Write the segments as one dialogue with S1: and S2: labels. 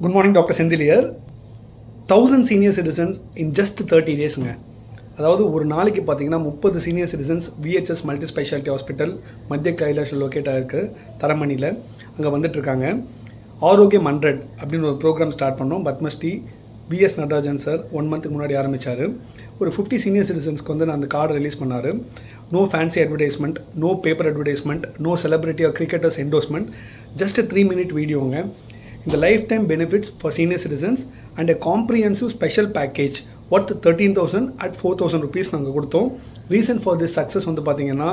S1: Good morning doctor செந்திலியர். 1000 senior citizens in just 30 டேஸுங்க. அதாவது ஒரு நாளைக்கு பார்த்தீங்கன்னா 30 senior citizens VHS multi speciality hospital மத்திய கைலாஷில் லொக்கேட் ஆகிருக்கு, தரமணியில். அங்கே வந்துட்டுருக்காங்க. ஆரோக்கியம் 100 அப்படின்னு ஒரு ப்ரோக்ராம் ஸ்டார்ட் பண்ணோம். பத்மஸ்ரீ பிஎஸ் நடராஜன் சார் 1 மந்த்துக்கு முன்னாடி ஆரம்பித்தார். ஒரு 50 சீனியர் சிட்டிசன்ஸ்க்கு வந்து நான் அந்த கார்டு ரிலீஸ் பண்ணார். No fancy advertisement, no paper advertisement, no celebrity or cricketers endorsement, just 3 minute வீடியோங்க. இந்த lifetime benefits for senior citizens and a comprehensive special package worth 13,000 at 4,000 rupees நாங்கள் கொடுத்தோம். ரீசன் ஃபார் திஸ் சக்ஸஸ் வந்து பார்த்திங்கன்னா,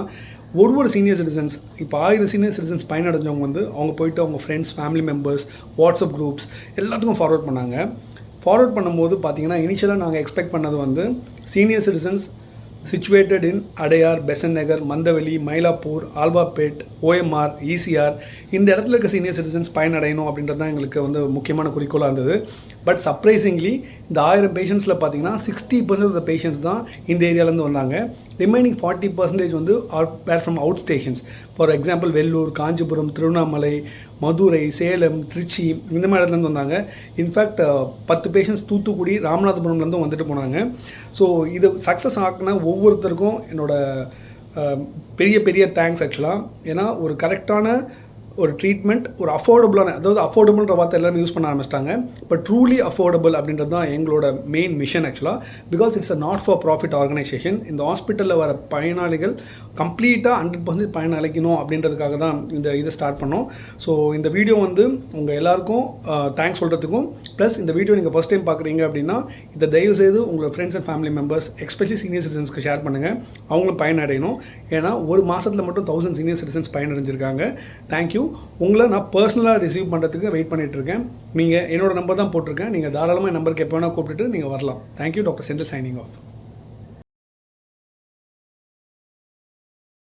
S1: ஒரு senior citizens இப்போ 1000 senior citizens பயனடைஞ்சவங்க வந்து அவங்க போய்ட்டு அவங்க friends, family members, WhatsApp groups எல்லாத்துக்கும் ஃபார்வர்ட் பண்ணாங்க. ஃபார்வர்ட் பண்ணும்போது பார்த்தீங்கன்னா, இனிஷியலாக நாங்கள் எக்ஸ்பெக்ட் பண்ணது வந்து senior citizens situated in Adyar, Besant Nagar, Mandaveli, Mylapore, Alwarpet, OMR, ECR இந்த இடத்துல இருக்க சீனியர் சிட்டிசன்ஸ் பயனடையணும் அப்படின்றது தான் எங்களுக்கு வந்து முக்கியமான குறிக்கோளாக இருந்தது. பட் சர்ப்ரைசிங்லி இந்த 1000 பேஷண்ட்ஸில் பார்த்தீங்கன்னா 60% ஆஃப் த பேஷண்ட்ஸ் தான் இந்த ஏரியாவிலேருந்து வந்தாங்க. ரிமைனிங் 40% வந்து were from outstations. For example Vellore, Kanchipuram, Tiruvannamalai, Madurai, Salem, Trichy இந்த மாதிரி இடத்துலேருந்து வந்தாங்க. இன்ஃபேக்ட் 10 பேஷண்ட்ஸ் தூத்துக்குடி, ராமநாதபுரம்லேருந்தும் வந்துட்டு போனாங்க. ஸோ இது சக்ஸஸ் ஆகினா ஒவ்வொருத்தருக்கும் பெரிய பெரிய தேங்க்ஸ் ஆக்சுவலாக. ஏன்னா ஒரு கரெக்டான ஒரு ட்ரீட்மெண்ட், ஒரு அஃபோர்டபுளான, அதாவது அஃபோர்டபுள்ன்ற வார்த்தை எல்லாமே யூஸ் பண்ண ஆரம்பிச்சிட்டாங்க. பட் ட்ரூலி அஃபோர்டபுள் அப்படின்றது தான் எங்களோட மெயின் மிஷன் ஆக்சுவலாக. Because it's a not for profit organisation. இந்த ஹாஸ்பிட்டலில் வர பயனாளிகள் கம்ப்ளீட்டாக 100% பயனளிக்கணும் அப்படின்றதுக்காக தான் இதை ஸ்டார்ட் பண்ணோம். ஸோ இந்த வீடியோ வந்து உங்கள் எல்லாருக்கும் தேங்க்ஸ் சொல்கிறதுக்கும், ப்ளஸ் இந்த வீடியோ நீங்கள் ஃபஸ்ட் டைம் பார்க்குறீங்க அப்படின்னா இதை தயவுசெய்து உங்களோட friends and family members, especially senior சிட்டிசன்ஸ்க்கு ஷேர் பண்ணுங்கள். அவங்களும் பயனடையணும். ஏன்னா ஒரு மாதத்தில் மட்டும் 1000 சீனியர் சிட்டிசன்ஸ் பயனடைஞ்சிருக்காங்க. தேங்க்யூ. உங்களை நான் பர்சனலாக ரிசீவ் பண்ணுறதுக்கு வெயிட் பண்ணிகிட்ருக்கேன். நீங்கள் என்னோடய நம்பர் தான் போட்டிருக்கேன். நீங்கள் தாராளமாக நம்பருக்கு எப்போ வேணால் கூப்பிட்டுட்டு நீங்கள் வரலாம். Thank you. Doctor Senthil signing off.